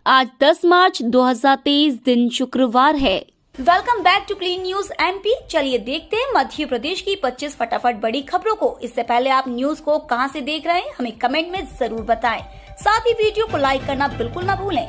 आज 10 मार्च 2023 दिन शुक्रवार है। Welcome back to clean news MP. चलिए देखते हैं मध्य प्रदेश की 25 फटाफट बड़ी खबरों को। इससे पहले आप न्यूज को कहां से देख रहे हैं हमें कमेंट में जरूर बताएं। साथ ही वीडियो को लाइक करना बिल्कुल ना भूलें।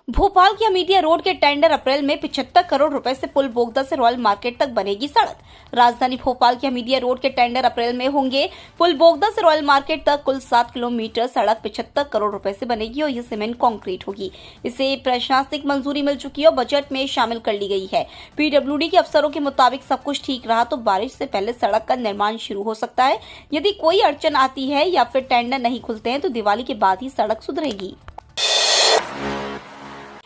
भोपाल की हमीदिया रोड के टेंडर अप्रैल में 75 करोड़ रुपए से पुल बोगदा से रॉयल मार्केट तक बनेगी सड़क। राजधानी भोपाल की हमीदिया रोड के टेंडर अप्रैल में होंगे। पुल बोगदा से रॉयल मार्केट तक कुल 7 किलोमीटर सड़क 75 करोड़ रुपए से बनेगी और यह सीमेंट कंक्रीट होगी। इसे प्रशासनिक मंजूरी मिल चुकी है और बजट में शामिल कर ली गई है। पीडब्ल्यूडी के अफसरों के मुताबिक सब कुछ ठीक रहा तो बारिश से पहले सड़क का निर्माण शुरू हो सकता है। यदि कोई अड़चन आती है या फिर टेंडर नहीं खुलते हैं तो दिवाली के बाद ही सड़क सुधरेगी।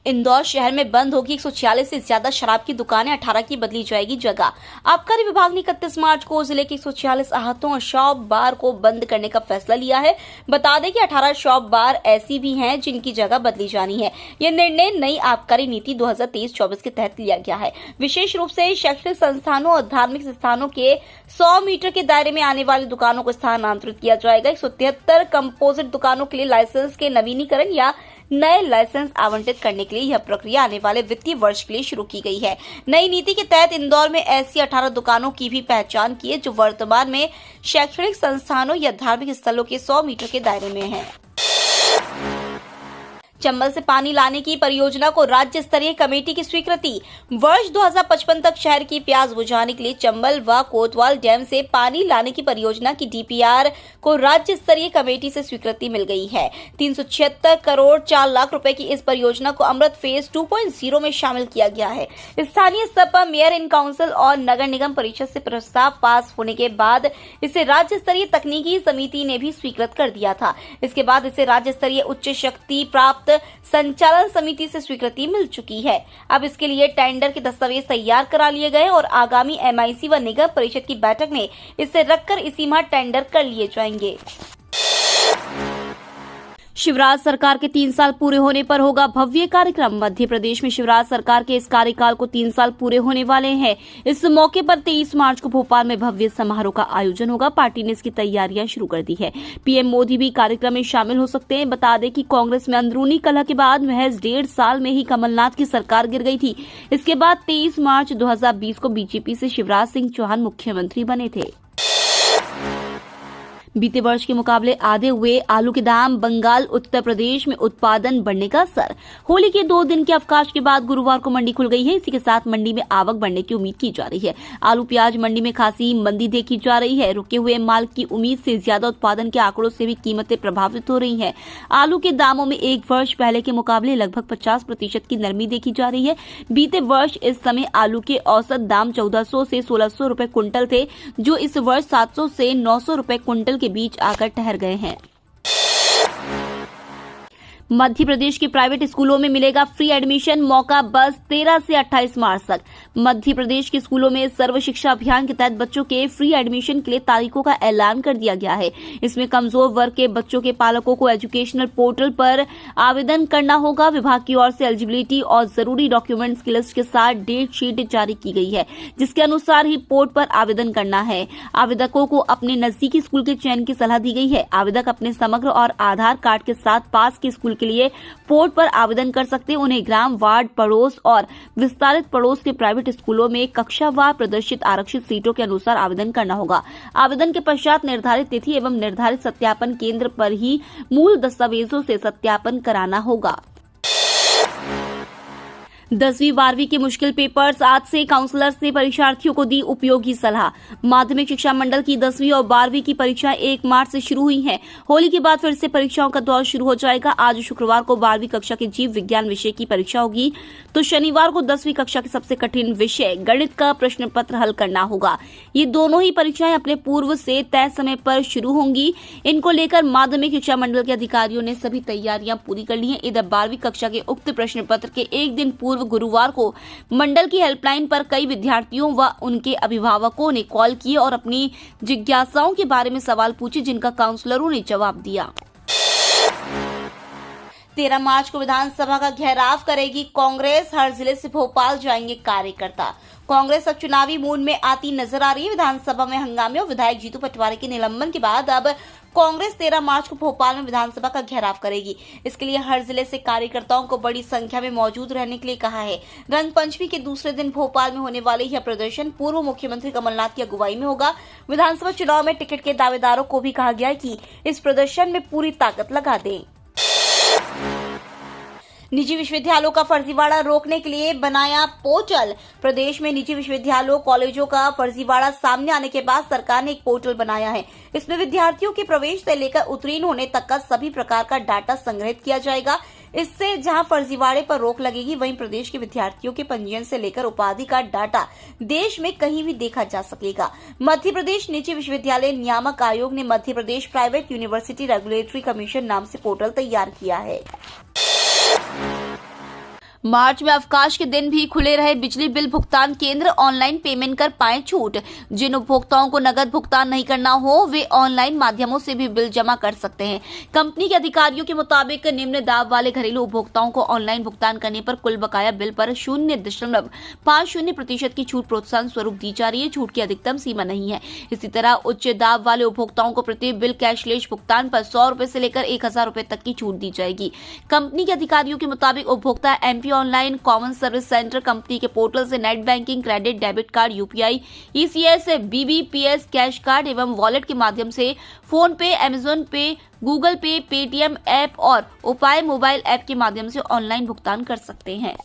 इंदौर शहर में बंद होगी 146 से ज्यादा शराब की दुकानें, 18 की बदली जाएगी जगह। आबकारी विभाग ने 31 मार्च को जिले के 146 आहतों और शॉप बार को बंद करने का फैसला लिया है। बता दें कि 18 शॉप बार ऐसी भी हैं जिनकी जगह बदली जानी है। यह निर्णय नई आबकारी नीति 2023-24 के तहत लिया गया है। विशेष रूप से शैक्षणिक संस्थानों और धार्मिक स्थानों के 100 मीटर के दायरे में आने वाली दुकानों को स्थानांतरित किया जाएगा। 173 कंपोजिट दुकानों के लिए लाइसेंस के नवीनीकरण या नए लाइसेंस आवंटित करने के लिए यह प्रक्रिया आने वाले वित्तीय वर्ष के लिए शुरू की गई है। नई नीति के तहत इंदौर में ऐसी 18 दुकानों की भी पहचान की है जो वर्तमान में शैक्षणिक संस्थानों या धार्मिक स्थलों के 100 मीटर के दायरे में है। चंबल से पानी लाने की परियोजना को राज्य स्तरीय कमेटी की स्वीकृति। वर्ष 2055 तक शहर की प्यास बुझाने के लिए चंबल व कोतवाल डैम से पानी लाने की परियोजना की डीपीआर को राज्य स्तरीय कमेटी से स्वीकृति मिल गई है। 376 करोड़ 4 लाख रुपए की इस परियोजना को अमृत फेज 2.0 में शामिल किया गया है। स्थानीय स्तर पर मेयर इन काउंसिल और नगर निगम परिषद से प्रस्ताव पास होने के बाद इसे राज्य स्तरीय तकनीकी समिति ने भी स्वीकृत कर दिया था। इसके बाद इसे राज्य स्तरीय उच्च शक्ति प्राप्त संचालन समिति से स्वीकृति मिल चुकी है। अब इसके लिए टेंडर के दस्तावेज तैयार करा लिए गए और आगामी एमआईसी व निगम परिषद की बैठक में इसे रखकर इसी माह टेंडर कर लिए जाएंगे। शिवराज सरकार के 3 साल पूरे होने पर होगा भव्य कार्यक्रम। मध्य प्रदेश में शिवराज सरकार के इस कार्यकाल को 3 साल पूरे होने वाले हैं। इस मौके पर 23 मार्च को भोपाल में भव्य समारोह का आयोजन होगा। पार्टी ने इसकी तैयारियां शुरू कर दी है। पीएम मोदी भी कार्यक्रम में शामिल हो सकते हैं। बता दें कि कांग्रेस में अंदरूनी कलह के बाद महज 1.5 साल में ही कमलनाथ की सरकार गिर गई थी। इसके बाद 23 मार्च 2020 को बीजेपी से शिवराज सिंह चौहान मुख्यमंत्री बने थे। बीते वर्ष के मुकाबले आधे हुए आलू के दाम, बंगाल उत्तर प्रदेश में उत्पादन बढ़ने का असर। होली के 2 दिन के अवकाश के बाद गुरुवार को मंडी खुल गई है। इसी के साथ मंडी में आवक बढ़ने की उम्मीद की जा रही है। आलू प्याज मंडी में खासी मंदी देखी जा रही है। रुके हुए माल की उम्मीद से ज्यादा उत्पादन के आंकड़ों से भी कीमतें प्रभावित हो रही हैं। आलू के दामों में 1 वर्ष पहले के मुकाबले लगभग 50% की नरमी देखी जा रही है। बीते वर्ष इस समय आलू के औसत दाम 1400 से 1600 रुपए क्विंटल थे, जो इस वर्ष 700 से 900 रुपए क्विंटल के बीच आकर ठहर गए हैं। मध्य प्रदेश के प्राइवेट स्कूलों में मिलेगा फ्री एडमिशन। मौका बस 13 से 28 मार्च तक। मध्य प्रदेश के स्कूलों में सर्व शिक्षा अभियान के तहत बच्चों के फ्री एडमिशन के लिए तारीखों का ऐलान कर दिया गया है। इसमें कमजोर वर्ग के बच्चों के पालकों को एजुकेशनल पोर्टल पर आवेदन करना होगा। विभाग की ओर से एलिजिबिलिटी और जरूरी डॉक्यूमेंट्स की लिस्ट के साथ डेट शीट जारी की गई है, जिसके अनुसार ही पोर्ट पर आवेदन करना है। आवेदकों को अपने नजदीकी स्कूल के चयन की सलाह दी गई है। आवेदक अपने समग्र और आधार कार्ड के साथ पास के स्कूल के लिए पोर्ट पर आवेदन कर सकते हैं। उन्हें ग्राम, वार्ड, पड़ोस और विस्तारित पड़ोस के प्राइवेट स्कूलों में कक्षावार प्रदर्शित आरक्षित सीटों के अनुसार आवेदन करना होगा। आवेदन के पश्चात निर्धारित तिथि एवं निर्धारित सत्यापन केंद्र पर ही मूल दस्तावेजों से सत्यापन कराना होगा। 10वीं 12वीं के मुश्किल पेपर्स आज से। काउंसलर्स ने परीक्षार्थियों को दी उपयोगी सलाह। माध्यमिक शिक्षा मंडल की 10वीं और 12वीं की परीक्षाएं 1 मार्च से शुरू हुई हैं। होली के बाद फिर से परीक्षाओं का दौर शुरू हो जाएगा। आज शुक्रवार को 12वीं कक्षा के जीव विज्ञान विषय की परीक्षा होगी, तो शनिवार को 10वीं कक्षा के सबसे कठिन विषय गणित का प्रश्न पत्र हल करना होगा। ये दोनों ही परीक्षाएं अपने पूर्व से तय समय पर शुरू होंगी। इनको लेकर माध्यमिक शिक्षा मंडल के अधिकारियों ने सभी तैयारियां पूरी कर ली हैं। इधर 12वीं कक्षा के उक्त प्रश्न पत्र के एक दिन पूर्व गुरुवार को मंडल की हेल्पलाइन पर कई विद्यार्थियों व उनके अभिभावकों ने कॉल किए और अपनी जिज्ञासाओं के बारे में सवाल पूछे, जिनका काउंसलरों ने जवाब दिया। 13 मार्च को विधानसभा का घेराव करेगी कांग्रेस। हर जिले से भोपाल जाएंगे कार्यकर्ता। कांग्रेस अब चुनावी मूड में आती नजर आ रही है। विधानसभा में हंगामे और विधायक जीतू पटवारी के निलंबन के बाद अब कांग्रेस 13 मार्च को भोपाल में विधानसभा का घेराव करेगी। इसके लिए हर जिले से कार्यकर्ताओं को बड़ी संख्या में मौजूद रहने के लिए कहा है। रंग पंचमी के दूसरे दिन भोपाल में होने वाले यह प्रदर्शन पूर्व मुख्यमंत्री कमलनाथ की अगुवाई में होगा। विधानसभा चुनाव में टिकट के दावेदारों को भी कहा गया है कि इस प्रदर्शन में पूरी ताकत लगा दें। निजी विश्वविद्यालयों का फर्जीवाड़ा रोकने के लिए बनाया पोर्टल। प्रदेश में निजी विश्वविद्यालयों कॉलेजों का फर्जीवाड़ा सामने आने के बाद सरकार ने एक पोर्टल बनाया है। इसमें विद्यार्थियों के प्रवेश से लेकर उत्तीर्ण होने तक का सभी प्रकार का डाटा संग्रहित किया जाएगा। इससे जहां फर्जीवाड़े पर रोक लगेगी, वहीं प्रदेश के विद्यार्थियों के पंजीयन से लेकर उपाधि का डाटा देश में कहीं भी देखा जा सकेगा। मध्य प्रदेश निजी विश्वविद्यालय नियामक आयोग ने Madhya Pradesh private university regulatory commission नाम से पोर्टल तैयार किया है। मार्च में अवकाश के दिन भी खुले रहे बिजली बिल भुगतान केंद्र। ऑनलाइन पेमेंट कर पाएं छूट। जिन उपभोक्ताओं को नगद भुगतान नहीं करना हो, वे ऑनलाइन माध्यमों से भी बिल जमा कर सकते हैं। कंपनी के अधिकारियों के मुताबिक निम्न दाब वाले घरेलू उपभोक्ताओं को ऑनलाइन भुगतान करने पर कुल बकाया बिल पर 0.50% की छूट प्रोत्साहन स्वरूप दी जा रही है। छूट की अधिकतम सीमा नहीं है। इसी तरह उच्च दाब वाले उपभोक्ताओं को प्रति बिल कैशलेस भुगतान पर 100 रुपए से लेकर 1000 रुपए तक की छूट दी जाएगी। कंपनी के अधिकारियों के मुताबिक उपभोक्ता MP online common service centre company के पोर्टल से net banking, credit, debit card, UPI, ECS, BBPS, cash card एवं वॉलेट के माध्यम से फोन पे, अमेजॉन पे, गूगल पे, पेटीएम ऐप और उपाय मोबाइल ऐप के माध्यम से ऑनलाइन भुगतान कर सकते हैं।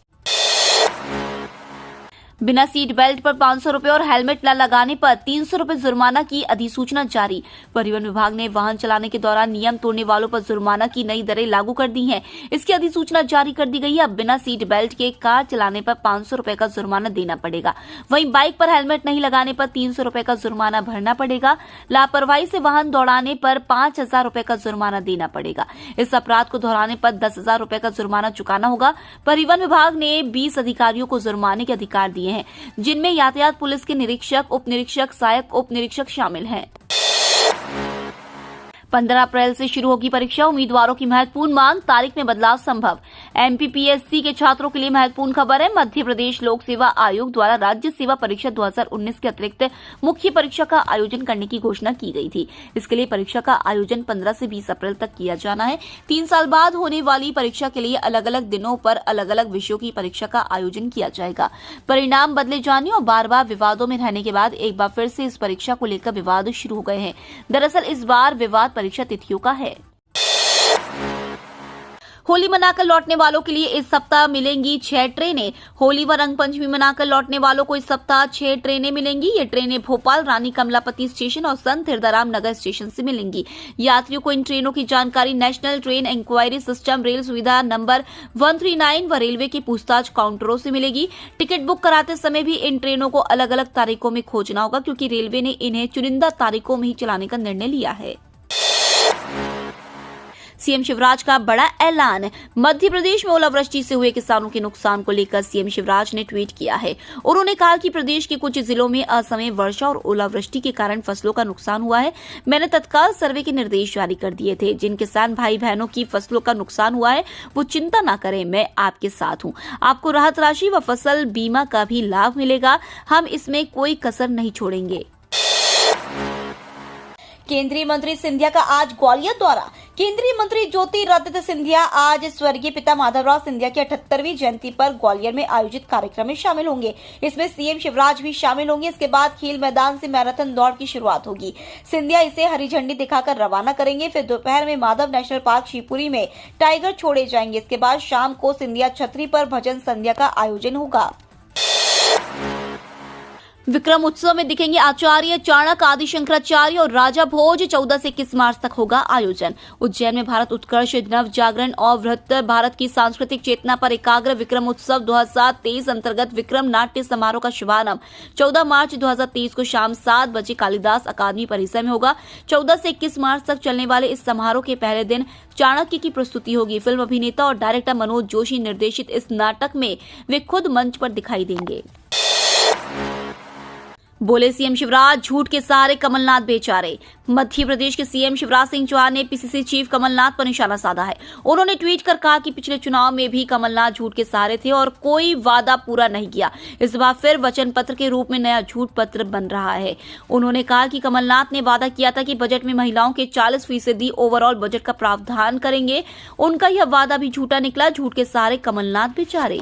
बिना सीट बेल्ट पर 500 रुपए और हेलमेट न लगाने पर 300 रुपए जुर्माना की अधिसूचना जारी। परिवहन विभाग ने वाहन चलाने के दौरान नियम तोड़ने वालों पर जुर्माना की नई दरें लागू कर दी हैं। इसकी अधिसूचना जारी कर दी गई है। अब बिना सीट बेल्ट के कार चलाने पर 500 रुपए का जुर्माना देना पड़ेगा। वहीं बाइक पर हेलमेट नहीं लगाने पर 300 रुपए का जुर्माना भरना पड़ेगा। लापरवाही से वाहन दौड़ाने पर 5000 रुपए का जुर्माना देना पड़ेगा। इस अपराध को दोहराने पर 10,000 रुपए का जुर्माना चुकाना होगा। परिवहन विभाग ने 20 अधिकारियों को जुर्माने के अधिकार दिए हैं, जिनमें यातायात पुलिस के निरीक्षक, उप निरीक्षक, सहायक उप निरीक्षक शामिल हैं। 15 अप्रैल से शुरू होगी परीक्षा। उम्मीदवारों की महत्वपूर्ण मांग, तारीख में बदलाव संभव। एमपीपीएससी के छात्रों के लिए महत्वपूर्ण खबर है। मध्य प्रदेश लोक सेवा आयोग द्वारा राज्य सेवा परीक्षा 2019 के अतिरिक्त मुख्य परीक्षा का आयोजन करने की घोषणा की गई थी। इसके लिए परीक्षा का आयोजन 15 से 20 अप्रैल तक किया जाना है। 3 साल बाद होने वाली परीक्षा के लिए अलग अलग दिनों पर अलग अलग विषयों की परीक्षा का आयोजन किया जाएगा। परिणाम बदले जाने और बार बार विवादों में रहने के बाद एक बार फिर से इस परीक्षा को लेकर विवाद शुरू हो गए हैं। दरअसल इस बार विवाद परीक्षा तिथियों का है। होली मनाकर लौटने वालों के लिए इस सप्ताह मिलेंगी 6 ट्रेनें। होली व रंग पंचमी मनाकर लौटने वालों को इस सप्ताह 6 ट्रेनें मिलेंगी। ये ट्रेनें भोपाल रानी कमलापति स्टेशन और संत हिरदाराम नगर स्टेशन से मिलेंगी। यात्रियों को इन ट्रेनों की जानकारी national train enquiry system, rail सुविधा नंबर 139 व रेलवे के पूछताछ काउंटरों से मिलेगी। टिकट बुक कराते समय भी इन ट्रेनों को अलग अलग तारीखों में खोजना होगा, क्योंकि रेलवे ने इन्हें चुनिंदा तारीखों में ही चलाने का निर्णय लिया है। सीएम शिवराज का बड़ा ऐलान। मध्य प्रदेश में ओलावृष्टि से हुए किसानों के नुकसान को लेकर सीएम शिवराज ने ट्वीट किया है। उन्होंने कहा कि प्रदेश के कुछ जिलों में असमय वर्षा और ओलावृष्टि के कारण फसलों का नुकसान हुआ है। मैंने तत्काल सर्वे के निर्देश जारी कर दिए थे। जिन किसान भाई बहनों की फसलों का नुकसान हुआ है, वो चिंता न करें, मैं आपके साथ हूँ। आपको राहत राशि व फसल बीमा का भी लाभ मिलेगा। हम इसमें कोई कसर नहीं छोड़ेंगे। केंद्रीय मंत्री सिंधिया का आज ग्वालियर दौरा। केंद्रीय मंत्री ज्योतिरादित्य सिंधिया आज स्वर्गीय पिता माधवराव सिंधिया की 78वीं जयंती पर ग्वालियर में आयोजित कार्यक्रम में शामिल होंगे। इसमें सीएम शिवराज भी शामिल होंगे। इसके बाद खेल मैदान से मैराथन दौड़ की शुरुआत होगी। सिंधिया इसे हरी झंडी दिखाकर रवाना करेंगे। फिर दोपहर में माधव नेशनल पार्क शिवपुरी में टाइगर छोड़े जाएंगे। इसके बाद शाम को सिंधिया छतरी पर भजन संध्या का आयोजन होगा। विक्रम उत्सव में दिखेंगे आचार्य चाणक्य, आदि शंकराचार्य और राजा भोज। 14 से 21 मार्च तक होगा आयोजन। उज्जैन में भारत उत्कर्ष, नव जागरण और वृहत भारत की सांस्कृतिक चेतना पर एकाग्र विक्रम उत्सव 2023 अंतर्गत विक्रम नाट्य समारोह का शुभारंभ 14 मार्च 2023 को शाम 7 बजे कालिदास अकादमी परिसर में होगा। 14 से 21 मार्च तक चलने वाले इस समारोह के पहले दिन चाणक्य की प्रस्तुति होगी। फिल्म अभिनेता और डायरेक्टर मनोज जोशी निर्देशित इस नाटक में वे खुद मंच पर दिखाई देंगे। बोले सीएम शिवराज, झूठ के सहारे कमलनाथ बेचारे। मध्य प्रदेश के सीएम शिवराज सिंह चौहान ने पीसीसी चीफ कमलनाथ पर निशाना साधा है। उन्होंने ट्वीट कर कहा कि पिछले चुनाव में भी कमलनाथ झूठ के सहारे थे और कोई वादा पूरा नहीं किया। इस बार फिर वचन पत्र के रूप में नया झूठ पत्र बन रहा है। उन्होंने कहा कि कमलनाथ ने वादा किया था कि बजट में महिलाओं के 40% ओवरऑल बजट का प्रावधान करेंगे। उनका यह वादा भी झूठा निकला। झूठ के सहारे कमलनाथ बेचारे।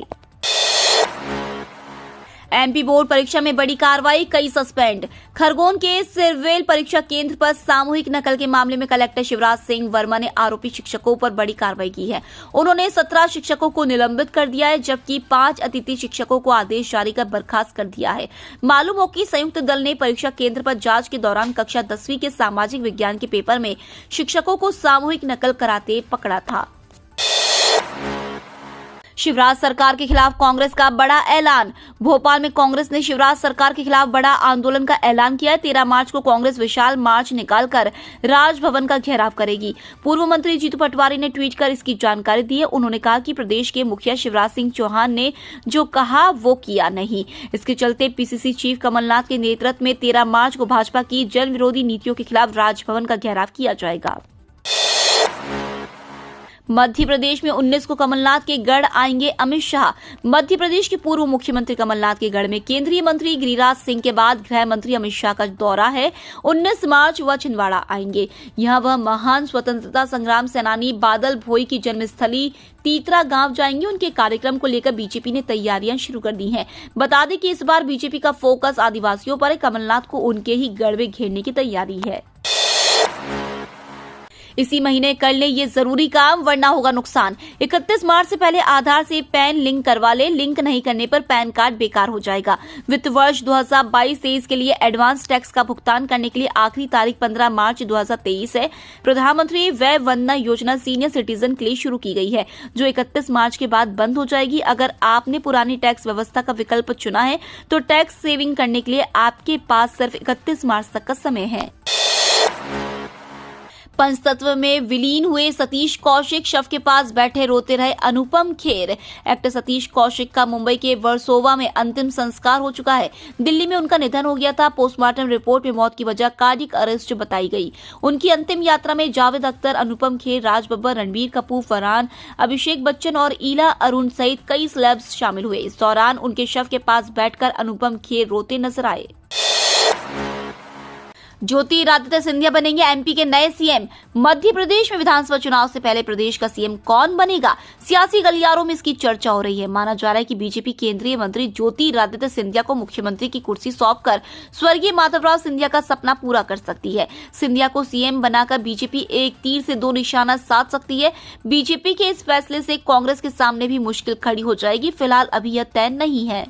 एमपी बोर्ड परीक्षा में बड़ी कार्रवाई, कई सस्पेंड। खरगोन के सिरवेल परीक्षा केंद्र पर सामूहिक नकल के मामले में कलेक्टर शिवराज सिंह वर्मा ने आरोपी शिक्षकों पर बड़ी कार्रवाई की है। उन्होंने 17 शिक्षकों को निलंबित कर दिया है, जबकि 5 अतिथि शिक्षकों को आदेश जारी कर बर्खास्त कर दिया है। मालूम हो कि संयुक्त दल ने परीक्षा केंद्र पर जांच के दौरान कक्षा 10वीं के सामाजिक विज्ञान के पेपर में शिक्षकों को सामूहिक नकल कराते पकड़ा था। शिवराज सरकार के खिलाफ कांग्रेस का बड़ा ऐलान। भोपाल में कांग्रेस ने शिवराज सरकार के खिलाफ बड़ा आंदोलन का ऐलान किया है। 13 मार्च को कांग्रेस विशाल मार्च निकालकर राजभवन का घेराव करेगी। पूर्व मंत्री जीतू पटवारी ने ट्वीट कर इसकी जानकारी दी है। उन्होंने कहा कि प्रदेश के मुखिया शिवराज सिंह चौहान ने जो कहा वो किया नहीं। इसके चलते पीसीसी चीफ कमलनाथ के नेतृत्व में 13 मार्च को भाजपा की जन विरोधी नीतियों के खिलाफ राजभवन का घेराव किया जाएगा। मध्य प्रदेश में 19 को कमलनाथ के गढ़ आएंगे अमित शाह। मध्य प्रदेश के पूर्व मुख्यमंत्री कमलनाथ के गढ़ में केंद्रीय मंत्री गिरिराज सिंह के बाद गृह मंत्री अमित शाह का दौरा है। 19 मार्च वह छिंदवाड़ा आएंगे। यहां वह महान स्वतंत्रता संग्राम सेनानी बादल भोई की जन्मस्थली तीतरा गांव जाएंगे। उनके कार्यक्रम को लेकर बीजेपी ने तैयारियां शुरू कर दी हैं। बता दें कि इस बार बीजेपी का फोकस आदिवासियों पर है। कमलनाथ को उनके ही गढ़ में घेरने की तैयारी है। इसी महीने कर ले ये जरूरी काम, वरना होगा नुकसान। 31 मार्च से पहले आधार से पैन लिंक करवा ले। लिंक नहीं करने पर पैन कार्ड बेकार हो जाएगा। वित्त वर्ष 2022-23 के लिए एडवांस टैक्स का भुगतान करने के लिए आखिरी तारीख 15 मार्च 2023 है। प्रधानमंत्री वय वंदना योजना सीनियर सिटीजन के लिए शुरू की गई है, जो 31 मार्च के बाद बंद हो जाएगी। अगर आपने पुरानी टैक्स व्यवस्था का विकल्प चुना है तो टैक्स सेविंग करने के लिए आपके पास सिर्फ 31 मार्च तक का समय है। पंचतत्व में विलीन हुए सतीश कौशिक, शव के पास बैठे रोते रहे अनुपम खेर। एक्टर सतीश कौशिक का मुंबई के वर्सोवा में अंतिम संस्कार हो चुका है। दिल्ली में उनका निधन हो गया था। पोस्टमार्टम रिपोर्ट में मौत की वजह कार्डियक अरेस्ट बताई गई। उनकी अंतिम यात्रा में जावेद अख्तर, अनुपम खेर, राज बब्बर, रणबीर कपूर, फरहान, अभिषेक बच्चन और ईला अरुण सहित कई सेलेब्स शामिल हुए। इस दौरान उनके शव के पास बैठकर अनुपम खेर रोते नजर आए। ज्योतिरादित्य सिंधिया बनेंगे एमपी के नए सीएम। मध्य प्रदेश में विधानसभा चुनाव से पहले प्रदेश का सीएम कौन बनेगा, सियासी गलियारों में इसकी चर्चा हो रही है। माना जा रहा है कि बीजेपी केंद्रीय मंत्री ज्योतिरादित्य सिंधिया को मुख्यमंत्री की कुर्सी सौंपकर स्वर्गीय माधवराव सिंधिया का सपना पूरा कर सकती है। सिंधिया को सीएम बनाकर बीजेपी एक तीर से 2 निशाना साध सकती है। बीजेपी के इस फैसले से कांग्रेस के सामने भी मुश्किल खड़ी हो जाएगी। फिलहाल अभी यह तय नहीं है।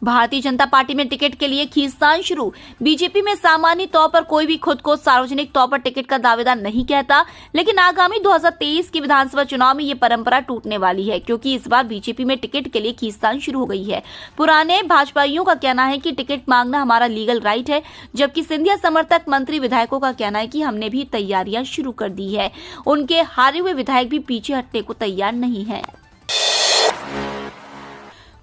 भारतीय जनता पार्टी में टिकट के लिए खींचतान शुरू। बीजेपी में सामान्य तौर पर कोई भी खुद को सार्वजनिक तौर पर टिकट का दावेदार नहीं कहता, लेकिन आगामी 2023 के विधानसभा चुनाव में ये परंपरा टूटने वाली है, क्योंकि इस बार बीजेपी में टिकट के लिए खींचतान शुरू हो गई है। पुराने भाजपाइयों का कहना है कि टिकट मांगना हमारा लीगल राइट है, जबकि सिंधिया समर्थक मंत्री विधायकों का कहना है कि हमने भी तैयारियां शुरू कर दी है। उनके हारे हुए विधायक भी पीछे हटने को तैयार नहीं है।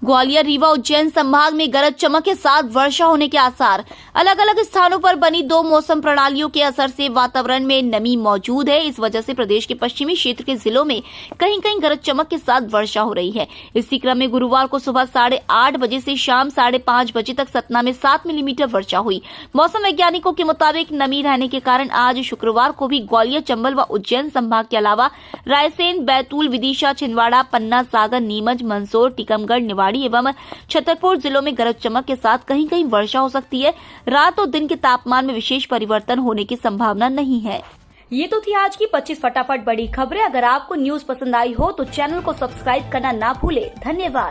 ग्वालियर, रीवा, उज्जैन संभाग में गरज चमक के साथ वर्षा होने के आसार। अलग अलग स्थानों पर बनी 2 मौसम प्रणालियों के असर से वातावरण में नमी मौजूद है। इस वजह से प्रदेश के पश्चिमी क्षेत्र के जिलों में कहीं कहीं गरज चमक के साथ वर्षा हो रही है। इसी क्रम में गुरुवार को सुबह 8:30 बजे से शाम 5:30 बजे तक सतना में 7 मिलीमीटर वर्षा हुई। मौसम वैज्ञानिकों के मुताबिक नमी रहने के कारण आज शुक्रवार को भी ग्वालियर, चंबल व उज्जैन संभाग के अलावा रायसेन, बैतूल, विदिशा, छिंदवाड़ा, पन्ना, सागर, नीमच, मंदसौर, टीकमगढ़, निवाड़ी एवं छतरपुर जिलों में गरज चमक के साथ कहीं कहीं वर्षा हो सकती है। रात और दिन के तापमान में विशेष परिवर्तन होने की संभावना नहीं है। ये तो थी आज की 25 फटाफट बड़ी खबरें। अगर आपको न्यूज पसंद आई हो तो चैनल को सब्सक्राइब करना ना भूले। धन्यवाद।